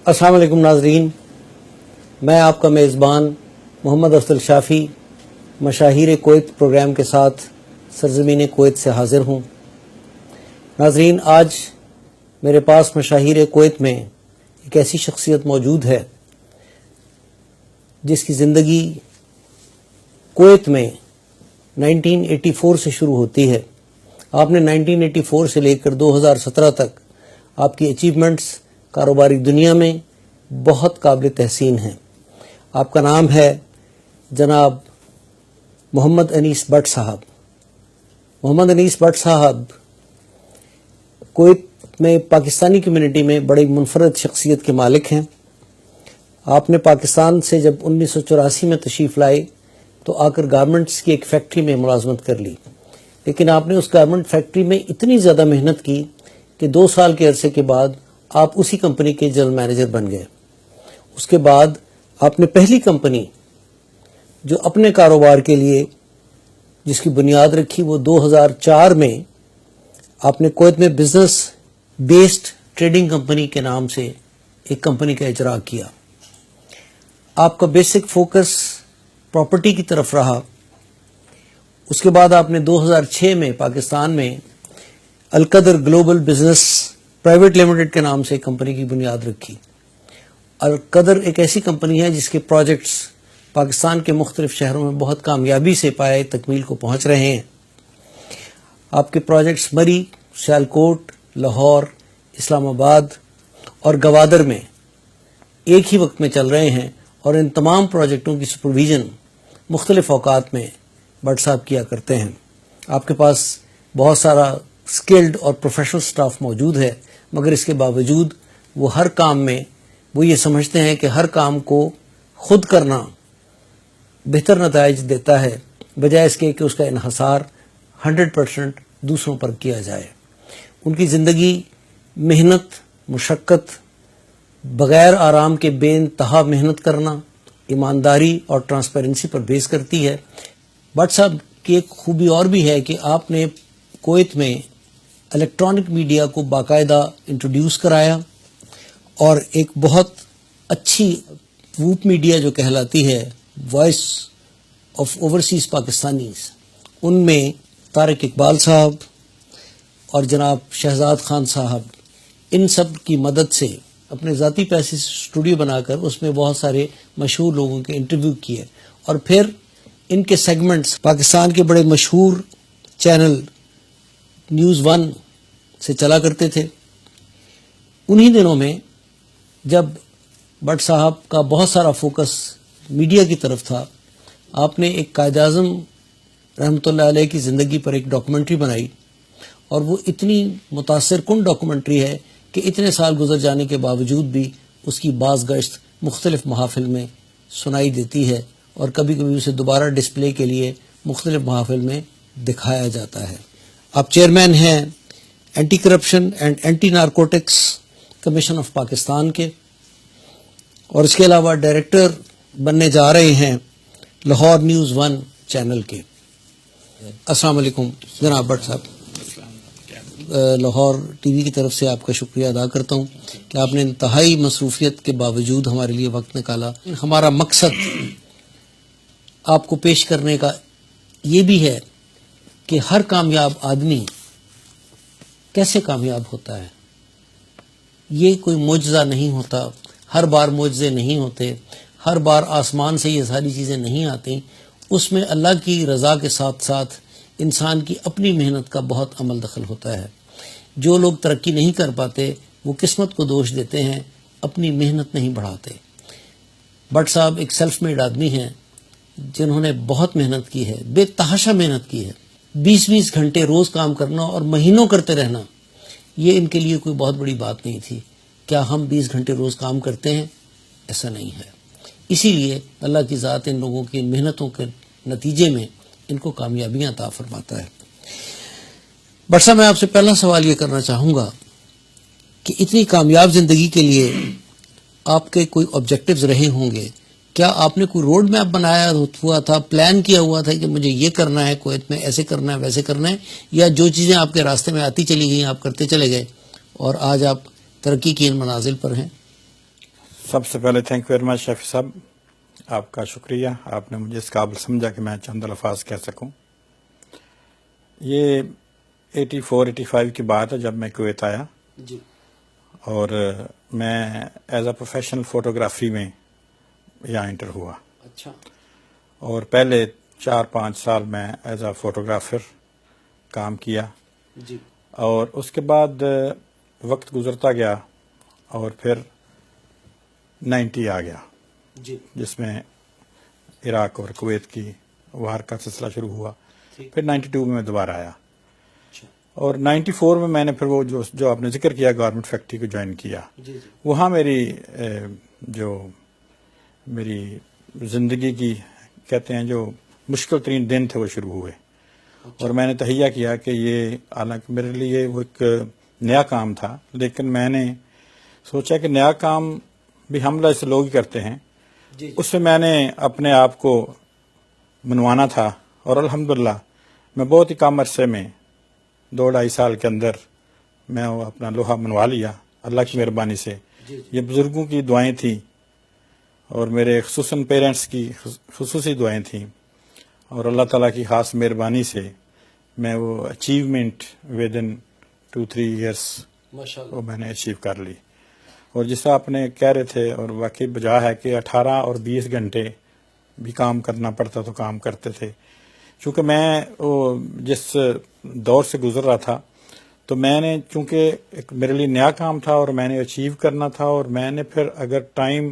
السلام علیکم ناظرین، میں آپ کا میزبان محمد افضل شافی مشاہیر کویت پروگرام کے ساتھ سرزمین کویت سے حاضر ہوں۔ ناظرین، آج میرے پاس مشاہیر کویت میں ایک ایسی شخصیت موجود ہے جس کی زندگی کویت میں 1984 سے شروع ہوتی ہے۔ آپ نے 1984 سے لے کر 2017 تک آپ کی اچیومنٹس کاروباری دنیا میں بہت قابل تحسین ہیں۔ آپ کا نام ہے جناب محمد انیس بٹ صاحب۔ محمد انیس بٹ صاحب کویت میں پاکستانی کمیونٹی میں بڑی منفرد شخصیت کے مالک ہیں۔ آپ نے پاکستان سے جب 1984 میں تشریف لائے تو آ کر گارمنٹس کی ایک فیکٹری میں ملازمت کر لی، لیکن آپ نے اس گارمنٹ فیکٹری میں اتنی زیادہ محنت کی کہ 2 سال کے عرصے کے بعد آپ اسی کمپنی کے جنرل مینیجر بن گئے۔ اس کے بعد آپ نے پہلی کمپنی جو اپنے کاروبار کے لیے جس کی بنیاد رکھی وہ 2004 میں آپ نے کویت میں بزنس بیسڈ ٹریڈنگ کمپنی کے نام سے ایک کمپنی کا اجرا کیا۔ آپ کا بیسک فوکس پراپرٹی کی طرف رہا۔ اس کے بعد آپ نے 2006 میں پاکستان میں القدر گلوبل بزنس پرائیویٹ لمیٹڈ کے نام سے ایک کمپنی کی بنیاد رکھی۔ القدر ایک ایسی کمپنی ہے جس کے پروجیکٹس پاکستان کے مختلف شہروں میں بہت کامیابی سے پائے تکمیل کو پہنچ رہے ہیں۔ آپ کے پروجیکٹس مری، سیالکوٹ، لاہور، اسلام آباد اور گوادر میں ایک ہی وقت میں چل رہے ہیں، اور ان تمام پروجیکٹوں کی سپرویژن مختلف اوقات میں بٹ صاحب کیا کرتے ہیں۔ آپ کے پاس بہت سارا اسکلڈ اور پروفیشنل سٹاف موجود ہے، مگر اس کے باوجود وہ ہر کام میں وہ یہ سمجھتے ہیں کہ ہر کام کو خود کرنا بہتر نتائج دیتا ہے، بجائے اس کے کہ اس کا انحصار 100% دوسروں پر کیا جائے۔ ان کی زندگی محنت، مشقت، بغیر آرام کے بے انتہا محنت کرنا، ایمانداری اور ٹرانسپیرنسی پر بیس کرتی ہے۔ بٹ صاحب کی ایک خوبی اور بھی ہے کہ آپ نے کویت میں الیکٹرانک میڈیا کو باقاعدہ انٹروڈیوس کرایا، اور ایک بہت اچھی ووپ میڈیا جو کہلاتی ہے، وائس آف اوورسیز پاکستانیز، ان میں طارق اقبال صاحب اور جناب شہزاد خان صاحب، ان سب کی مدد سے اپنے ذاتی پیسے سے اسٹوڈیو بنا کر اس میں بہت سارے مشہور لوگوں کے انٹرویو کیے، اور پھر ان کے سیگمنٹس پاکستان کے بڑے مشہور چینل نیوز 1 سے چلا کرتے تھے۔ انہی دنوں میں جب بٹ صاحب کا بہت سارا فوکس میڈیا کی طرف تھا، آپ نے ایک قائد اعظم رحمۃ اللہ علیہ کی زندگی پر ایک ڈاکومنٹری بنائی، اور وہ اتنی متاثر کن ڈاکومنٹری ہے کہ اتنے سال گزر جانے کے باوجود بھی اس کی باز گشت مختلف محافل میں سنائی دیتی ہے، اور کبھی کبھی اسے دوبارہ ڈسپلے کے لیے مختلف محافل میں دکھایا جاتا ہے۔ آپ چیئرمین ہیں anti corruption and anti narcotics commission of Pakistan کے، اور اس کے علاوہ ڈائریکٹر بننے جا رہے ہیں لاہور نیوز 1 چینل کے۔ السلام علیکم جناب بٹ صاحب، لاہور ٹی وی کی طرف سے آپ کا شکریہ ادا کرتا ہوں کہ آپ نے انتہائی مصروفیت کے باوجود ہمارے لیے وقت نکالا۔ ہمارا مقصد آپ کو پیش کرنے کا یہ بھی ہے کہ ہر کامیاب آدمی کیسے کامیاب ہوتا ہے۔ یہ کوئی معجزہ نہیں ہوتا، ہر بار معجزے نہیں ہوتے، ہر بار آسمان سے یہ ساری چیزیں نہیں آتی۔ اس میں اللہ کی رضا کے ساتھ ساتھ انسان کی اپنی محنت کا بہت عمل دخل ہوتا ہے۔ جو لوگ ترقی نہیں کر پاتے وہ قسمت کو دوش دیتے ہیں، اپنی محنت نہیں بڑھاتے۔ بٹ صاحب ایک سیلف میڈ آدمی ہیں جنہوں نے بہت محنت کی ہے، بے تحاشا محنت کی ہے۔ 20 گھنٹے روز کام کرنا اور مہینوں کرتے رہنا، یہ ان کے لیے کوئی بہت بڑی بات نہیں تھی۔ کیا ہم 20 گھنٹے روز کام کرتے ہیں؟ ایسا نہیں ہے۔ اسی لیے اللہ کی ذات ان لوگوں کی محنتوں کے نتیجے میں ان کو کامیابیاں عطا فرماتا ہے۔ بٹ صاحب میں آپ سے پہلا سوال یہ کرنا چاہوں گا کہ اتنی کامیاب زندگی کے لیے آپ کے کوئی آبجیکٹیوز رہے ہوں گے، کیا آپ نے کوئی روڈ میپ بنایا ہوا تھا، پلان کیا ہوا تھا کہ مجھے یہ کرنا ہے کویت میں، ایسے کرنا ہے ویسے کرنا ہے، یا جو چیزیں آپ کے راستے میں آتی چلی گئیں آپ کرتے چلے گئے اور آج آپ ترقی کی ان منازل پر ہیں؟ سب سے پہلے تھینک یو ویری مچ شفیع صاحب، آپ کا شکریہ، آپ نے مجھے اس قابل سمجھا کہ میں چند الفاظ کہہ سکوں۔ یہ 84-85 کی بات ہے جب میں کویت آیا، جی، اور میں ایز اے پروفیشنل فوٹوگرافی میں یہاں انٹر ہوا، اچھا، اور پہلے 4-5 سال میں ایز اے فوٹوگرافر کام کیا، جی، اور اس کے بعد وقت گزرتا گیا اور پھر 90 آ گیا، جی، جس میں عراق اور کویت کی وار کا سلسلہ شروع ہوا۔ ٹھیک، پھر 92 میں دوبارہ آیا، اچھا، اور 94 میں نے پھر وہ جو آپ نے ذکر کیا گارمنٹ فیکٹری کو جوائن کیا۔ جی، جی، وہاں میری زندگی کی کہتے ہیں جو مشکل ترین دن تھے وہ شروع ہوئے، اور میں نے تہیہ کیا کہ یہ حالانکہ میرے لیے وہ ایک نیا کام تھا، لیکن میں نے سوچا کہ نیا کام بھی ہم ایسے لوگ ہی کرتے ہیں، جی، اس سے میں نے اپنے آپ کو منوانا تھا، اور الحمدللہ میں بہت ہی کم عرصے میں 2-2.5 سال کے اندر میں وہ اپنا لوہا منوا لیا اللہ کی مہربانی سے۔ جی، یہ بزرگوں کی دعائیں تھیں، اور میرے خصوصاً پیرنٹس کی خصوصی دعائیں تھیں، اور اللہ تعالیٰ کی خاص مہربانی سے میں وہ اچیومنٹ ود ان 2-3 ایئرس ماشاء اللہ، وہ میں نے اچیو کر لی۔ اور جس طرح آپ نے کہہ رہے تھے، اور واقعی بجا ہے کہ 18 اور 20 گھنٹے بھی کام کرنا پڑتا تو کام کرتے تھے، چونکہ میں جس دور سے گزر رہا تھا، تو میں نے چونکہ ایک میرے لیے نیا کام تھا اور میں نے اچیو کرنا تھا، اور میں نے پھر اگر ٹائم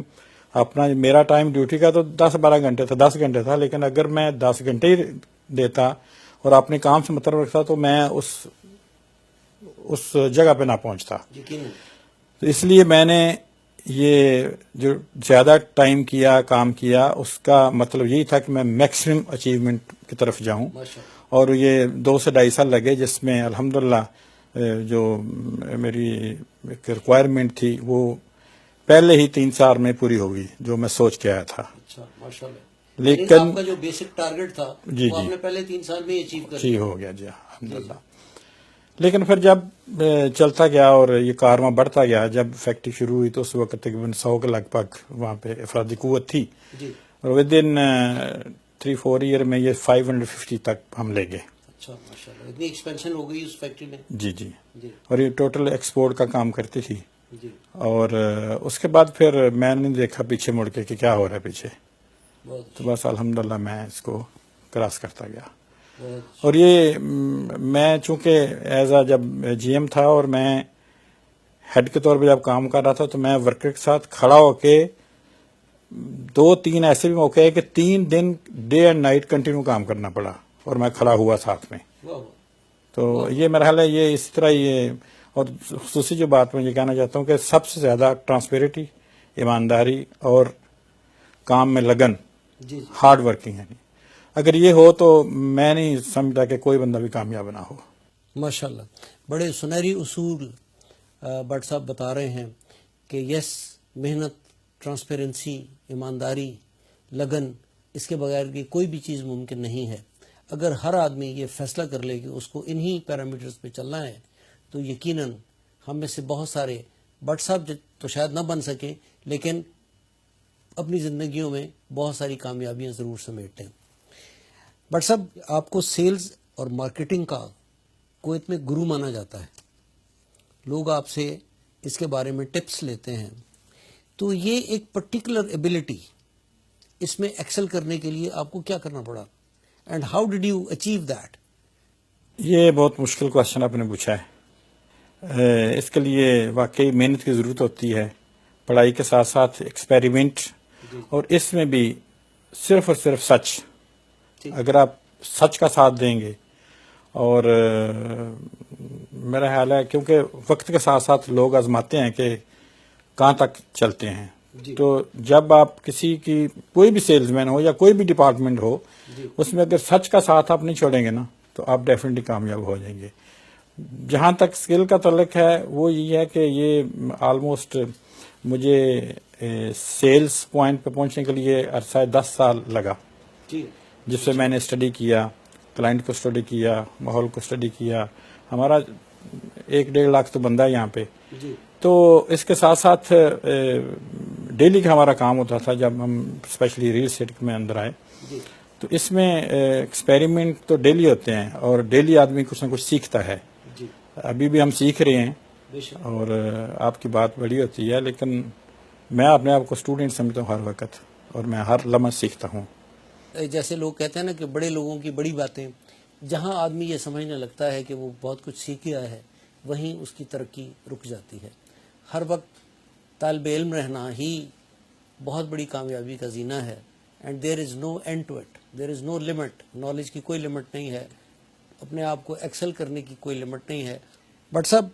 اپنا میرا ٹائم ڈیوٹی کا تو 10-12 گھنٹے تھا، 10 گھنٹے تھا، لیکن اگر میں 10 گھنٹے ہی دیتا اور اپنے کام سے متعلق رکھتا تو میں اس جگہ پہ نہ پہنچتا۔ یقیناً، تو اس لیے میں نے یہ جو زیادہ ٹائم کیا، کام کیا، اس کا مطلب یہی تھا کہ میں میکسیمم اچیومنٹ کی طرف جاؤں، ماشاء اللہ، اور یہ 2 سے 2.5 سال لگے، جس میں الحمدللہ جو میری ایک ریکوائرمنٹ تھی وہ پہلے ہی 3 سال میں پوری ہوگی، جو میں سوچ کے آیا تھا۔ اچھا، ماشاء اللہ، لیکن آپ کا جو بیسک ٹارگٹ تھا جی وہ جی آپ نے پہلے 3 سال میں اچیو کر جی لیا۔ ہو گیا، جی الحمدللہ۔ لیکن پھر جب چلتا گیا اور یہ کارواں بڑھتا گیا، جب فیکٹری شروع ہوئی تو اس وقت تقریباً 100 کے لگ بھگ وہاں پہ افرادی قوت تھی، جی، اور ود ان 3-4 ایئر میں یہ 550 تک ہم لے گئے۔ اچھا، ماشاء اللہ، اتنی ایکسپینشن ہو گئی اس فیکٹری میں۔ جی جی، جی، اور یہ ٹوٹل ایکسپورٹ کا کام کرتی تھی، جی، اور اس کے بعد پھر میں نے دیکھا پیچھے مڑ کے کہ کیا ہو رہا ہے پیچھے، بہت تو بس الحمدللہ میں اس کو کراس کرتا گیا۔ بہت اور یہ میں چونکہ ایز اے جب جی ایم تھا اور میں ہیڈ کے طور پہ جب کام کر رہا تھا، تو میں ورکر کے ساتھ کھڑا ہو کے 2-3 ایسے بھی موقع ہے کہ 3 دن ڈے اینڈ نائٹ کنٹینیو کام کرنا پڑا، اور میں کھڑا ہوا ساتھ میں۔ واہ، تو یہ میرا خیال ہے یہ اسی طرح یہ، اور خصوصی جو بات میں یہ کہنا چاہتا ہوں کہ سب سے زیادہ ٹرانسپیرنٹی، ایمانداری اور کام میں لگن، جی، جی، ہارڈ ورکنگ ہے، اگر یہ ہو تو میں نہیں سمجھتا کہ کوئی بندہ بھی کامیاب نہ ہو۔ ماشاء اللہ، بڑے سنہری اصول بٹ صاحب بتا رہے ہیں کہ یس، محنت، ٹرانسپیرنسی، ایمانداری، لگن، اس کے بغیر بھی کوئی بھی چیز ممکن نہیں ہے۔ اگر ہر آدمی یہ فیصلہ کر لے کہ اس کو انہی پیرامیٹرز پہ چلنا ہے تو یقیناً ہم میں سے بہت سارے، بٹ صاحب تو شاید نہ بن سکیں، لیکن اپنی زندگیوں میں بہت ساری کامیابیاں ضرور سمیٹتے ہیں۔ بٹ صاحب، آپ کو سیلز اور مارکیٹنگ کا کویت میں گرو مانا جاتا ہے، لوگ آپ سے اس کے بارے میں ٹپس لیتے ہیں، تو یہ ایک پرٹیکولر ایبلٹی، اس میں ایکسل کرنے کے لیے آپ کو کیا کرنا پڑا، and how did you achieve that? یہ بہت مشکل کوشچن آپ نے پوچھا ہے۔ اس کے لیے واقعی محنت کی ضرورت ہوتی ہے، پڑھائی کے ساتھ ساتھ ایکسپیریمنٹ، اور اس میں بھی صرف اور صرف سچ۔ اگر آپ سچ کا ساتھ دیں گے، اور میرا خیال ہے کیونکہ وقت کے ساتھ ساتھ لوگ آزماتے ہیں کہ کہاں تک چلتے ہیں، تو جب آپ کسی کی کوئی بھی سیلز مین ہو یا کوئی بھی ڈپارٹمنٹ ہو، اس میں اگر سچ کا ساتھ آپ نہیں چھوڑیں گے نا تو آپ ڈیفینیٹلی کامیاب ہو جائیں گے۔ جہاں تک اسکل کا تعلق ہے وہ یہ ہے کہ یہ آلموسٹ مجھے سیلز پوائنٹ پہ پہنچنے کے لیے عرصہ 10 سال لگا، جس سے میں نے اسٹڈی کیا، کلائنٹ کو اسٹڈی کیا، ماحول کو اسٹڈی کیا۔ ہمارا 1-1.5 لاکھ تو بندہ ہے یہاں پہ، تو اس کے ساتھ ساتھ ڈیلی کا ہمارا کام ہوتا تھا جب ہم اسپیشلی ریل اسٹیٹ میں اندر آئے، تو اس میں ایکسپیریمنٹ تو ڈیلی ہوتے ہیں اور ڈیلی آدمی کچھ نہ کچھ سیکھتا ہے. ابھی بھی ہم سیکھ رہے ہیں اور آپ کی بات بڑی ہوتی ہے، لیکن میں اپنے آپ کو اسٹوڈنٹ سمجھتا ہوں ہر وقت، اور میں ہر لمحہ سیکھتا ہوں. جیسے لوگ کہتے ہیں نا کہ بڑے لوگوں کی بڑی باتیں، جہاں آدمی یہ سمجھنے لگتا ہے کہ وہ بہت کچھ سیکھ گیا ہے، وہیں اس کی ترقی رک جاتی ہے. ہر وقت طالب علم رہنا ہی بہت بڑی کامیابی کا زینہ ہے. And there is no end to it, there is no limit. Knowledge کی کوئی لمٹ نہیں ہے، اپنے آپ کو ایکسل کرنے کی کوئی لمٹ نہیں ہے. بٹ صاحب،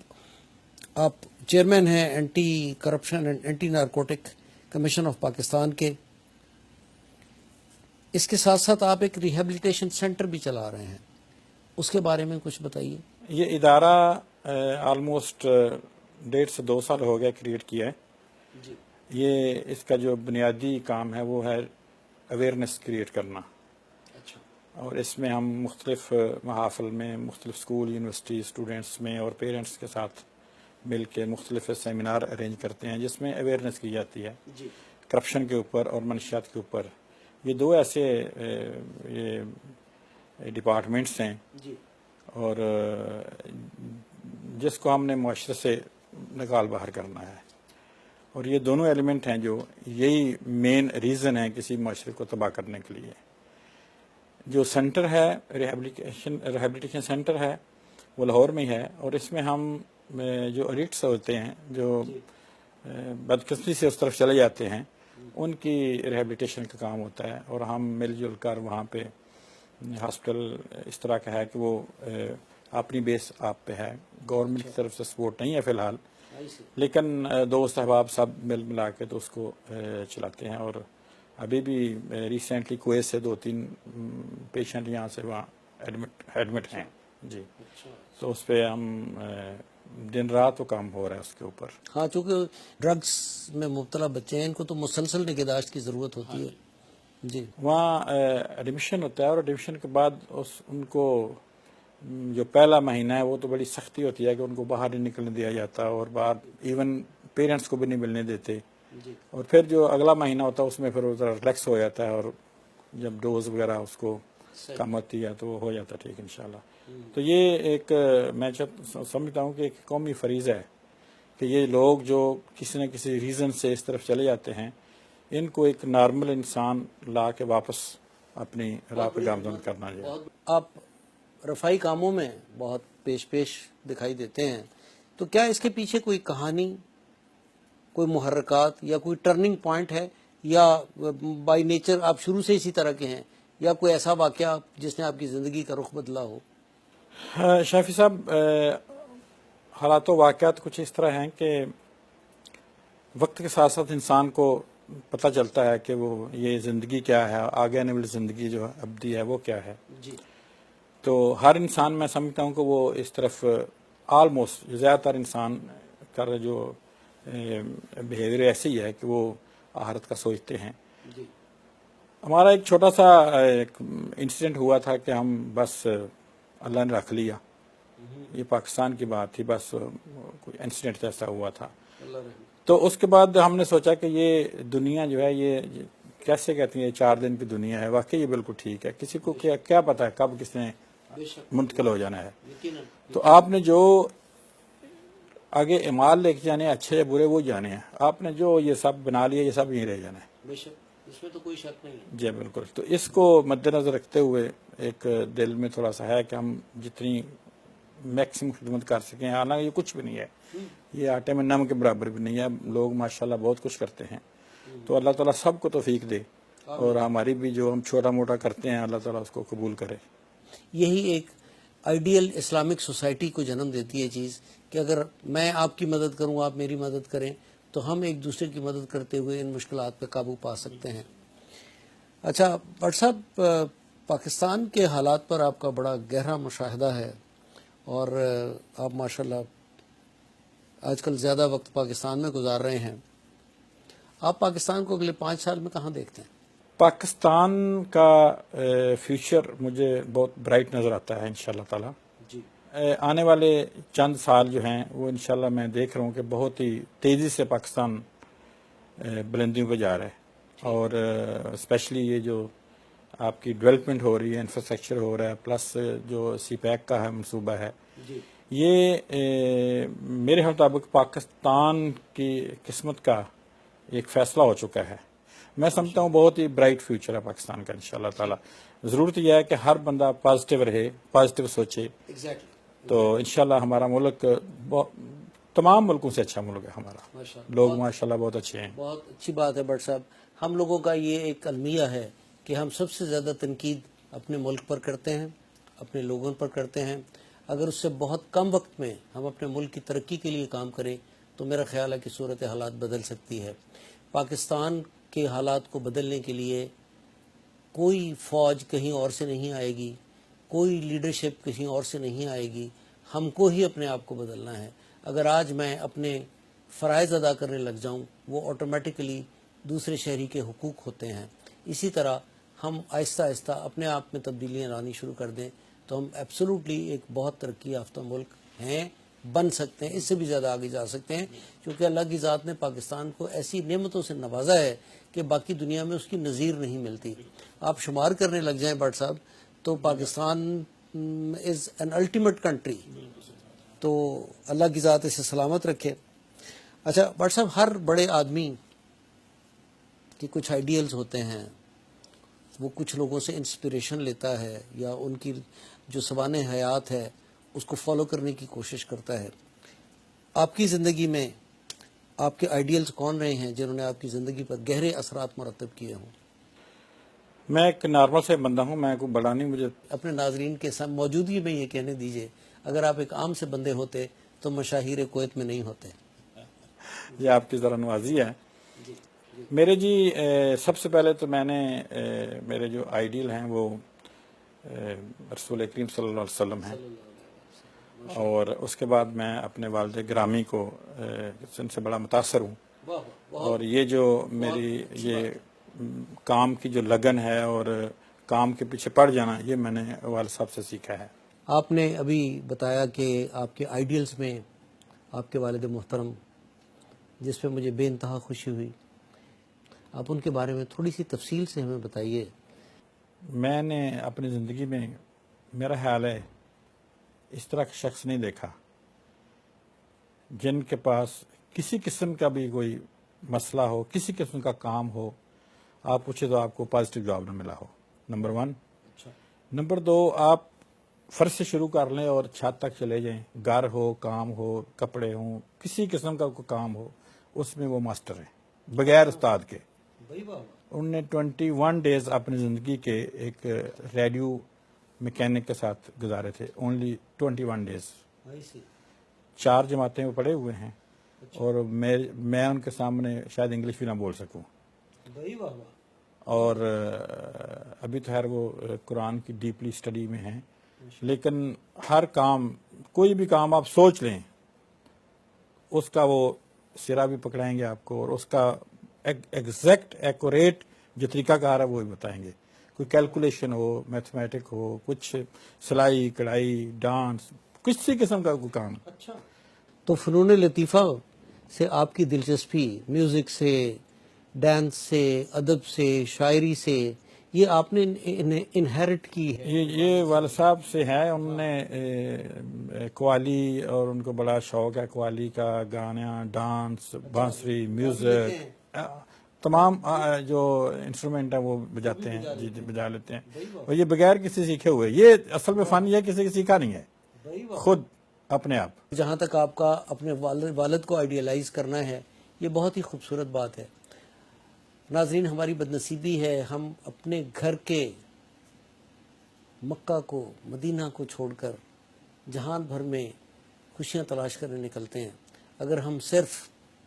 آپ چیئرمین ہیں anti corruption and anti narcotic commission of Pakistan کے. اس کے ساتھ ساتھ آپ ایک ریہیبلیٹیشن سینٹر بھی چلا رہے ہیں، اس کے بارے میں کچھ بتائیے. یہ ادارہ آلموسٹ 1.5 سے 2 سال ہو گیا کریٹ کیا ہے. یہ اس کا جو بنیادی کام ہے وہ ہے اویئرنیس کریٹ کرنا. اور اس میں ہم مختلف محافل میں مختلف اسکول، یونیورسٹی، اسٹوڈنٹس میں اور پیرنٹس کے ساتھ مل کے مختلف سیمینار ارینج کرتے ہیں جس میں اویئرنیس کی جاتی ہے کرپشن کے اوپر اور منشیات کے اوپر. یہ 2 ایسے ڈپارٹمنٹس ہیں اور جس کو ہم نے معاشرے سے نکال باہر کرنا ہے، اور یہ دونوں ایلیمنٹ ہیں جو یہی مین ریزن ہیں کسی معاشرے کو تباہ کرنے کے لیے. جو سینٹر ہے ریہیبلیٹیشن سینٹر ہے وہ لاہور میں ہے، اور اس میں ہم جو ایڈکٹس ہوتے ہیں، جو بدقسمتی سے اس طرف چلے جاتے ہیں، ان کی ریہیبلیٹیشن کا کام ہوتا ہے. اور ہم مل جل کر وہاں پہ ہاسپٹل اس طرح کا ہے کہ وہ اپنی بیس آپ پہ ہے، گورنمنٹ کی طرف سے سپورٹ نہیں ہے فی الحال، لیکن دوست احباب سب ملا کے تو اس کو چلاتے ہیں. اور ابھی بھی ریسنٹلی کویت سے 2-3 پیشنٹ یہاں سے وہاں ایڈمٹ ہیں. جی، تو اس پہ ہم دن رات وہ کام ہو رہا ہے اس کے اوپر. ہاں، چونکہ ڈرگس میں مبتلا بچے ہیں، ان کو تو مسلسل نگہداشت کی ضرورت ہوتی ہے. جی، وہاں ایڈمیشن ہوتا ہے، اور ایڈمیشن کے بعد ان کو جو پہلا مہینہ ہے وہ تو بڑی سختی ہوتی ہے کہ ان کو باہر نہیں نکلنے دیا جاتا، اور باہر ایون پیرنٹس کو بھی نہیں ملنے دیتے. اور پھر جو اگلا مہینہ ہوتا ہے اس میں پھر وہ ذرا ریلیکس ہو جاتا ہے، اور جب ڈوز وغیرہ اس کو کم ہوتی ہے تو وہ ہو جاتا ہے ٹھیک انشاءاللہ. تو یہ ایک میں سمجھتا ہوں کہ ایک قومی فریضہ ہے کہ یہ لوگ جو کسی نہ کسی ریزن سے اس طرف چلے جاتے ہیں، ان کو ایک نارمل انسان لا کے واپس اپنی راہ پہ گامزن کرنا چاہیے. آپ رفائی کاموں میں بہت پیش دکھائی دیتے ہیں، تو کیا اس کے پیچھے کوئی کہانی، کوئی محرکات یا کوئی ٹرننگ پوائنٹ ہے، یا بائی نیچر آپ شروع سے اسی طرح کے ہیں، یا کوئی ایسا واقعہ جس نے آپ کی زندگی کا رخ بدلا ہو؟ شافی صاحب، حالات و واقعات کچھ اس طرح ہیں کہ وقت کے ساتھ ساتھ انسان کو پتہ چلتا ہے کہ وہ یہ زندگی کیا ہے، آگے آنے والی زندگی جو ابدی ہے وہ کیا ہے. جی، تو ہر انسان میں سمجھتا ہوں کہ وہ اس طرف آلموسٹ زیادہ تر انسان کا جو بیہیویئر ایسے ہی ہے کہ وہ آخرت کا سوچتے ہیں. ہمارا ایک چھوٹا سا انسیڈنٹ ہوا تھا کہ ہم بس اللہ نے رکھ لیا. یہ پاکستان کی بات تھی، بس کوئی انسیڈنٹ ایسا ہوا تھا. تو اس کے بعد ہم نے سوچا کہ یہ دنیا جو ہے یہ کیسے کہتی ہیں 4 دن کی دنیا ہے. واقعی یہ بالکل ٹھیک ہے. کسی کو کیا پتا ہے کب کس نے منتقل ہو جانا ہے. تو آپ نے جو آگے اعمال لے کے جانے اچھے برے وہ جانے ہیں. آپ نے جو یہ سب بنا لیا یہ سب یہیں رہ جانا ہے. اس میں تو کوئی شک نہیں ہے. جی بالکل. تو اس کو مد نظر رکھتے ہوئے ایک دل میں تھوڑا سا ہے کہ ہم جتنی میکسیمم خدمت کر سکیں. حالانکہ یہ کچھ بھی نہیں ہے، یہ آٹے میں نمک کے برابر بھی نہیں ہے. لوگ ماشاءاللہ بہت کچھ کرتے ہیں. تو اللہ تعالیٰ سب کو توفیق دے، اور ہماری بھی جو ہم چھوٹا موٹا کرتے ہیں اللہ تعالیٰ اس کو قبول کرے. یہی ایک آئیڈیل اسلامک سوسائٹی کو جنم دیتی ہے چیز کہ اگر میں آپ کی مدد کروں، آپ میری مدد کریں، تو ہم ایک دوسرے کی مدد کرتے ہوئے ان مشکلات پہ قابو پا سکتے ہیں. اچھا بٹ صاحب، پاکستان کے حالات پر آپ کا بڑا گہرا مشاہدہ ہے، اور آپ ماشاءاللہ آج کل زیادہ وقت پاکستان میں گزار رہے ہیں. آپ پاکستان کو اگلے 5 سال میں کہاں دیکھتے ہیں؟ پاکستان کا فیوچر مجھے بہت برائٹ نظر آتا ہے انشاءاللہ تعالی. جی، آنے والے چند سال جو ہیں وہ انشاءاللہ میں دیکھ رہا ہوں کہ بہت ہی تیزی سے پاکستان بلندیوں پہ جا رہا ہے، اور اسپیشلی یہ جو آپ کی ڈیولپمنٹ ہو رہی ہے، انفراسٹرکچر ہو رہا ہے، پلس جو سی پیک کا ہے منصوبہ ہے، یہ میرے مطابق پاکستان کی قسمت کا ایک فیصلہ ہو چکا ہے. میں سمجھتا ہوں بہت ہی برائٹ فیوچر ہے پاکستان کا انشاءاللہ تعالی. ضرورت یہ ہے کہ ہر بندہ پازیٹیو رہے، پازیٹیو سوچے، تو انشاءاللہ ہمارا ملک تمام ملکوں سے اچھا ملک ہے ہمارا. لوگ ماشاءاللہ بہت اچھے ہیں. بہت اچھی بات ہے بٹ صاحب. ہم لوگوں کا یہ ایک المیہ ہے کہ ہم سب سے زیادہ تنقید اپنے ملک پر کرتے ہیں، اپنے لوگوں پر کرتے ہیں. اگر اس سے بہت کم وقت میں ہم اپنے ملک کی ترقی کے لیے کام کریں تو میرا خیال ہے کہ صورت حالات بدل سکتی ہے. پاکستان کے حالات کو بدلنے کے لیے کوئی فوج کہیں اور سے نہیں آئے گی، کوئی لیڈرشپ کہیں اور سے نہیں آئے گی. ہم کو ہی اپنے آپ کو بدلنا ہے. اگر آج میں اپنے فرائض ادا کرنے لگ جاؤں، وہ آٹومیٹکلی دوسرے شہری کے حقوق ہوتے ہیں. اسی طرح ہم آہستہ آہستہ اپنے آپ میں تبدیلیاں لانی شروع کر دیں تو ہم ایبسولوٹلی ایک بہت ترقی یافتہ ملک ہیں، بن سکتے ہیں، اس سے بھی زیادہ آگے جا سکتے ہیں، کیونکہ اللہ کی ذات نے پاکستان کو ایسی نعمتوں سے نوازا ہے کہ باقی دنیا میں اس کی نظیر نہیں ملتی. آپ شمار کرنے لگ جائیں بٹ صاحب تو Pakistan is an ultimate country. تو اللہ کی ذات اسے سلامت رکھے. اچھا بٹ صاحب، ہر بڑے آدمی کے کچھ آئیڈیلز ہوتے ہیں، وہ کچھ لوگوں سے انسپریشن لیتا ہے یا ان کی جو سوانح حیات ہے اس کو فالو کرنے کی کوشش کرتا ہے. آپ کی زندگی میں آپ کے آئیڈیلز کون رہے ہیں جنہوں نے آپ کی زندگی پر گہرے اثرات مرتب کیے ہوں؟ میں ایک نارمل سے بندہ ہوں، میں کوئی بڑا نہیں. مجھے اپنے ناظرین کے ساتھ موجودگی میں یہ کہنے دیجئے، اگر آپ ایک عام سے بندے ہوتے تو مشاہیر کویت میں نہیں ہوتے. یہ آپ کی ذرا نوازی ہے. میرے جی سب سے پہلے تو میں نے میرے جو آئیڈیل ہیں وہ رسول کریم صلی اللہ علیہ وسلم ہیں، اور اس کے بعد میں اپنے والد گرامی کو ان سے بڑا متاثر ہوں. اور یہ جو میری یہ کام کی جو لگن ہے اور کام کے پیچھے پڑ جانا، یہ میں نے والد صاحب سے سیکھا ہے. آپ نے ابھی بتایا کہ آپ کے آئیڈیلز میں آپ کے والد محترم، جس پہ مجھے بے انتہا خوشی ہوئی. آپ ان کے بارے میں تھوڑی سی تفصیل سے ہمیں بتائیے. میں نے اپنی زندگی میں، میرا خیال ہے، اس طرح کا شخص نہیں دیکھا جن کے پاس کسی قسم کا بھی کوئی مسئلہ ہو، کسی قسم کا کام ہو، آپ پوچھے تو آپ کو پازیٹیو جواب نہ ملا ہو. نمبر 1. نمبر 2، آپ فرض سے شروع کر لیں اور چھت تک چلے جائیں. گھر ہو، کام ہو، کپڑے ہوں، کسی قسم کا کوئی کام ہو، اس میں وہ ماسٹر ہیں بغیر استاد کے. انہوں نے 21 ڈیز اپنی زندگی کے ایک ریڈیو میکینک کے ساتھ گزارے تھے. Only 21 days. 4 جماعتیں وہ پڑھے ہوئے ہیں، اور میں ان کے سامنے شاید انگلش بھی نہ بول سکوں. اور ابھی تو خیر وہ قرآن کی ڈیپلی اسٹڈی میں ہیں، لیکن ہر کام، کوئی بھی کام آپ سوچ لیں، اس کا وہ سرا بھی پکڑائیں گے آپ کو، اور اس کا ایگزیکٹ ایکوریٹ جو طریقہ کار ہے وہ بھی بتائیں گے. کوئی کیلکولیشن ہو، میتھمیٹک ہو، کچھ سلائی کڑھائی، ڈانس، کسی قسم کا کوئی کام. تو فنون لطیفہ سے آپ کی دلچسپی، میوزک سے، ڈانس سے، ادب سے، شاعری سے، یہ آپ نے انہیرٹ کی ہے؟ یہ والد صاحب سے ہے. انہوں نے قوالی، اور ان کو بڑا شوق ہے قوالی کا، گانا، ڈانس، بانسری، میوزک، تمام جو انسٹرومنٹ ہیں وہ بجاتے ہیں. جی بجا لیتے ہیں، اور یہ بغیر کسی سیکھے ہوئے. یہ اصل میں فن یہ کسی کی سیکھا نہیں ہے، خود اپنے آپ. جہاں تک آپ کا اپنے والد کو آئیڈیلائز کرنا ہے، یہ بہت ہی خوبصورت بات ہے. ناظرین، ہماری بدنصیبی ہے، ہم اپنے گھر کے مکہ کو، مدینہ کو چھوڑ کر جہان بھر میں خوشیاں تلاش کرنے نکلتے ہیں. اگر ہم صرف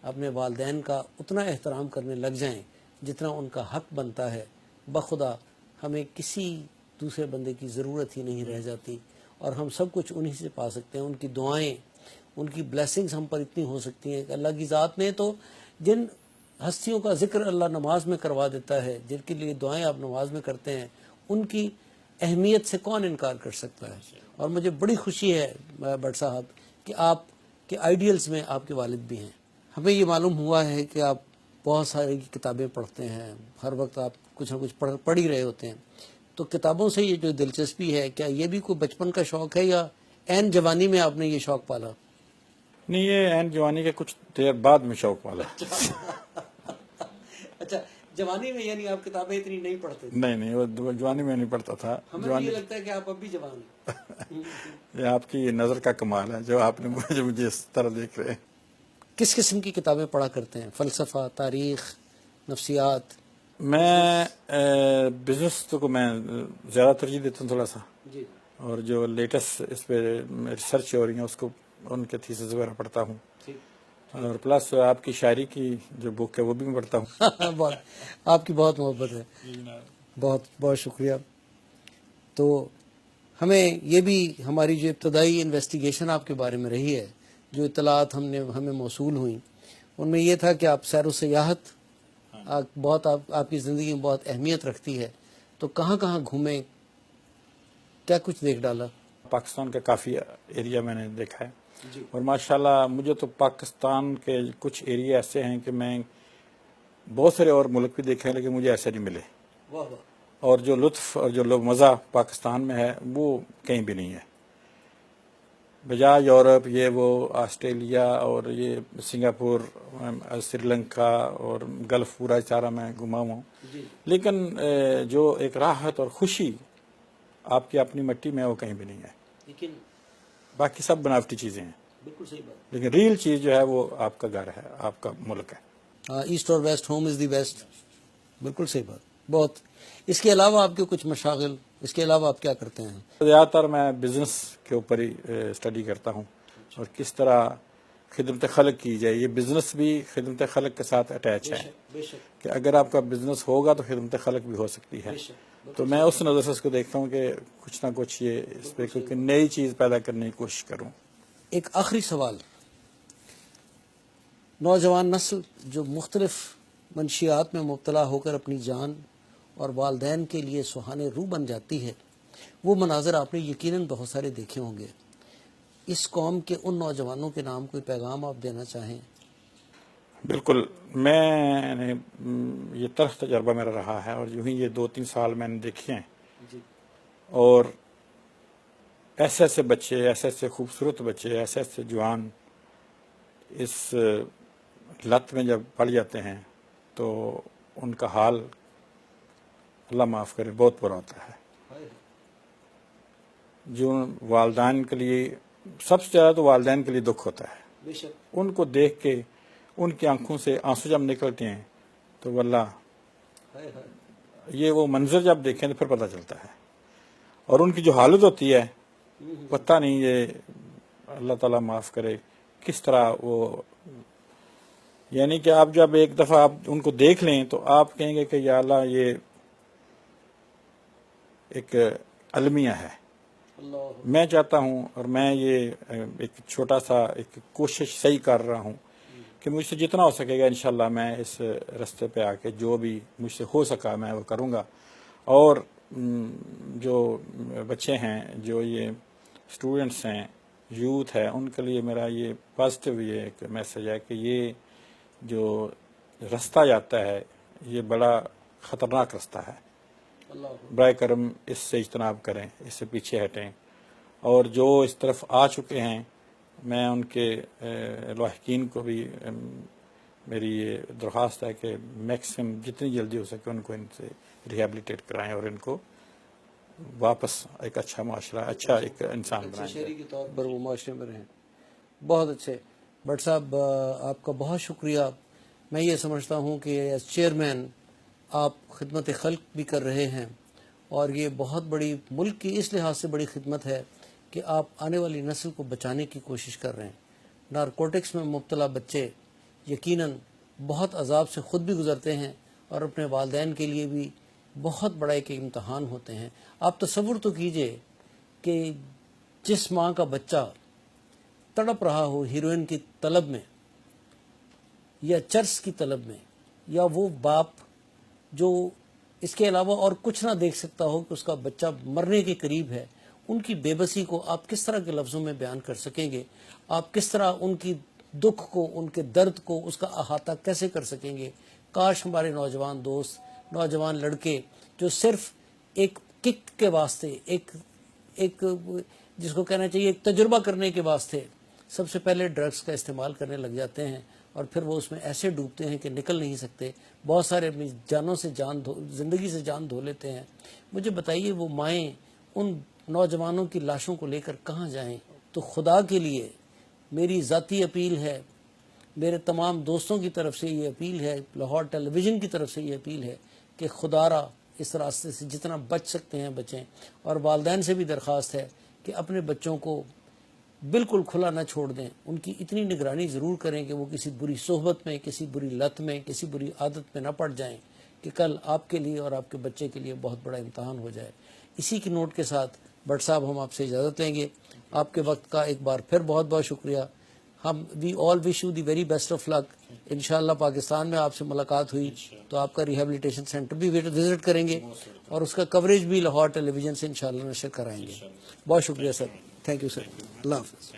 اپنے والدین کا اتنا احترام کرنے لگ جائیں جتنا ان کا حق بنتا ہے، بخدا ہمیں کسی دوسرے بندے کی ضرورت ہی نہیں رہ جاتی، اور ہم سب کچھ انہی سے پا سکتے ہیں. ان کی دعائیں، ان کی بلیسنگز ہم پر اتنی ہو سکتی ہیں کہ اللہ کی ذات نے تو جن ہستیوں کا ذکر اللہ نماز میں کروا دیتا ہے، جن کے لیے دعائیں آپ نماز میں کرتے ہیں، ان کی اہمیت سے کون انکار کر سکتا ہے. اور مجھے بڑی خوشی ہے بٹ صاحب کہ آپ کے آئیڈیلز میں آپ کے والد بھی ہیں. ہمیں یہ معلوم ہوا ہے کہ آپ بہت ساری کتابیں پڑھتے ہیں، ہر وقت آپ کچھ نہ کچھ پڑھ ہی رہے ہوتے ہیں، تو کتابوں سے یہ جو دلچسپی ہے، کیا یہ بھی کوئی بچپن کا شوق ہے یا عین جوانی میں آپ نے یہ شوق پالا؟ نہیں، یہ عین جوانی کے کچھ دیر بعد میں شوق والا. اچھا، جوانی میں یعنی آپ کتابیں اتنی نہیں پڑھتے تھے؟ نہیں، وہ جوانی میں نہیں پڑھتا تھا. ہمیں یہ لگتا ہے کہ آپ اب بھی جوان ہیں. یہ آپ کی نظر کا کمال ہے جو آپ نے مجھے اس طرح دیکھ رہے ہیں. کس قسم کی کتابیں پڑھا کرتے ہیں؟ فلسفہ، تاریخ، نفسیات؟ میں بزنس کو میں زیادہ ترجیح دیتا ہوں تھوڑا سا، جی. اور جو لیٹسٹ اس پہ ریسرچ ہو رہی ہیں اس کو، ان کے تھیسز وغیرہ پڑھتا ہوں. اور پلس آپ کی شاعری کی جو بک ہے وہ بھی میں پڑھتا ہوں. بہت، آپ کی بہت محبت ہے. بہت بہت شکریہ. تو ہمیں یہ بھی، ہماری جو ابتدائی انویسٹیگیشن آپ کے بارے میں رہی ہے، جو اطلاعات ہمیں موصول ہوئیں، ان میں یہ تھا کہ آپ سیر و سیاحت بہت آپ کی زندگی میں بہت اہمیت رکھتی ہے. تو کہاں کہاں گھومیں، کیا کچھ دیکھ ڈالا؟ پاکستان کا کافی ایریا میں نے دیکھا ہے، جی. اور ماشاءاللہ مجھے تو پاکستان کے کچھ ایریا ایسے ہیں کہ میں بہت سارے اور ملک بھی دیکھے ہیں لیکن مجھے ایسے نہیں ملے. واہ واہ. اور جو لطف اور جو مزہ پاکستان میں ہے وہ کہیں بھی نہیں ہے. بجائے یورپ، یہ وہ آسٹریلیا اور یہ سنگاپور، سری لنکا اور گلف پورا سارا میں گھما ہوں. جی. لیکن جو ایک راحت اور خوشی آپ کی اپنی مٹی میں ہے وہ کہیں بھی نہیں ہے. لیکن باقی سب بناوٹی چیزیں ہیں، بالکل صحیح بات. لیکن ریل چیز جو ہے وہ آپ کا گھر ہے، آپ کا ملک ہے. ایسٹ اور west, home is the best. بالکل صحیح بات. بہت. اس کے علاوہ آپ کے کچھ مشاغل، اس کے علاوہ آپ کیا کرتے ہیں؟ زیادہ تر میں بزنس کے اوپر ہی اسٹڈی کرتا ہوں، اور کس طرح خدمت خلق کی جائے. یہ بزنس بھی خدمت خلق کے ساتھ اٹیچ ہے بے شک. کہ اگر آپ کا بزنس ہوگا تو خدمت خلق بھی ہو سکتی ہے. تو میں اس نظر سے اس کو دیکھتا ہوں کہ کچھ نہ کچھ یہ اس پہ کوئی نئی چیز پیدا کرنے کی کوشش کروں. ایک آخری سوال، نوجوان نسل جو مختلف منشیات میں مبتلا ہو کر اپنی جان اور والدین کے لیے سہانے روح بن جاتی ہے، وہ مناظر آپ نے یقیناً بہت سارے دیکھے ہوں گے. اس قوم کے ان نوجوانوں کے نام کوئی پیغام آپ دینا چاہیں؟ بالکل. میں نے یہ تلخ تجربہ میرا رہا ہے، اور یوں ہی یہ 2-3 سال میں نے دیکھے ہیں. جی. اور ایسے ایسے بچے، ایسے ایسے خوبصورت بچے، ایسے ایسے جوان اس لت میں جب پڑ جاتے ہیں تو ان کا حال اللہ معاف کرے بہت برا ہوتا ہے. جو والدین کے لیے سب سے زیادہ تو والدین کے لیے دکھ ہوتا ہے. بے شک. ان کو دیکھ کے ان کی آنکھوں سے آنسو جب نکلتے ہیں تو واللہ یہ وہ منظر جب دیکھیں تو پھر پتہ چلتا ہے. اور ان کی جو حالت ہوتی ہے پتہ نہیں، یہ اللہ تعالیٰ معاف کرے کس طرح وہ، یعنی کہ آپ جب ایک دفعہ آپ ان کو دیکھ لیں تو آپ کہیں گے کہ یا اللہ یہ ایک المیہ ہے. میں چاہتا ہوں، اور میں یہ ایک چھوٹا سا ایک کوشش صحیح کر رہا ہوں کہ مجھ سے جتنا ہو سکے گا انشاءاللہ میں اس رستے پہ آ کے جو بھی مجھ سے ہو سکا میں وہ کروں گا. اور جو بچے ہیں، جو یہ اسٹوڈنٹس ہیں، یوتھ ہے، ان کے لیے میرا یہ پازیٹیو یہ ایک میسج ہے کہ یہ جو رستہ جاتا ہے یہ بڑا خطرناک رستہ ہے. برائے کرم اس سے اجتناب کریں، اس سے پیچھے ہٹیں. اور جو اس طرف آ چکے ہیں میں ان کے لاحقین کو بھی میری یہ درخواست ہے کہ میکسیمم جتنی جلدی ہو سکے ان کو ان سے ریہیبلیٹیٹ کرائیں اور ان کو واپس ایک اچھا معاشرہ، اچھا ایک انسان بنائیں. شہری کے طور پر وہ معاشرے میں رہیں. بہت اچھے. بٹ صاحب آپ کا بہت شکریہ. میں یہ سمجھتا ہوں کہ ایز چیئرمین آپ خدمت خلق بھی کر رہے ہیں، اور یہ بہت بڑی ملک کی اس لحاظ سے بڑی خدمت ہے کہ آپ آنے والی نسل کو بچانے کی کوشش کر رہے ہیں. نارکوٹکس میں مبتلا بچے یقیناً بہت عذاب سے خود بھی گزرتے ہیں اور اپنے والدین کے لیے بھی بہت بڑا ایک امتحان ہوتے ہیں. آپ تصور تو کیجئے کہ جس ماں کا بچہ تڑپ رہا ہو ہیروئن کی طلب میں یا چرس کی طلب میں، یا وہ باپ جو اس کے علاوہ اور کچھ نہ دیکھ سکتا ہو کہ اس کا بچہ مرنے کے قریب ہے، ان کی بے بسی کو آپ کس طرح کے لفظوں میں بیان کر سکیں گے؟ آپ کس طرح ان کی دکھ کو، ان کے درد کو، اس کا احاطہ کیسے کر سکیں گے کاش ہمارے نوجوان دوست، نوجوان لڑکے جو صرف ایک کک کے واسطے، ایک جس کو کہنا چاہیے ایک تجربہ کرنے کے واسطے سب سے پہلے ڈرگس کا استعمال کرنے لگ جاتے ہیں، اور پھر وہ اس میں ایسے ڈوبتے ہیں کہ نکل نہیں سکتے، بہت سارے اپنی جانوں سے زندگی سے جان دھو لیتے ہیں۔ مجھے بتائیے وہ مائیں ان نوجوانوں کی لاشوں کو لے کر کہاں جائیں؟ تو خدا کے لیے میری ذاتی اپیل ہے، میرے تمام دوستوں کی طرف سے یہ اپیل ہے، لاہور ٹیلی ویژن کی طرف سے یہ اپیل ہے کہ خدا را اس راستے سے جتنا بچ سکتے ہیں بچیں، اور والدین سے بھی درخواست ہے کہ اپنے بچوں کو بالکل کھلا نہ چھوڑ دیں، ان کی اتنی نگرانی ضرور کریں کہ وہ کسی بری صحبت میں، کسی بری لت میں، کسی بری عادت میں نہ پڑ جائیں کہ کل آپ کے لیے اور آپ کے بچے کے لیے بہت بڑا امتحان ہو جائے۔ اسی کی نوٹ کے ساتھ بٹ صاحب ہم آپ سے اجازت لیں گے۔ آپ کے وقت کا ایک بار پھر بہت بہت شکریہ۔ ہم we all wish you the very best of luck. انشاءاللہ پاکستان میں آپ سے ملاقات ہوئی تو آپ کا ریہیبلیٹیشن سینٹر بھی وزٹ کریں گے اور اس کا کوریج بھی لاہور ٹیلی ویژن سے انشاءاللہ نشر کرائیں گے۔ بہت شکریہ سر، تھینک یو سر، اللہ حافظ۔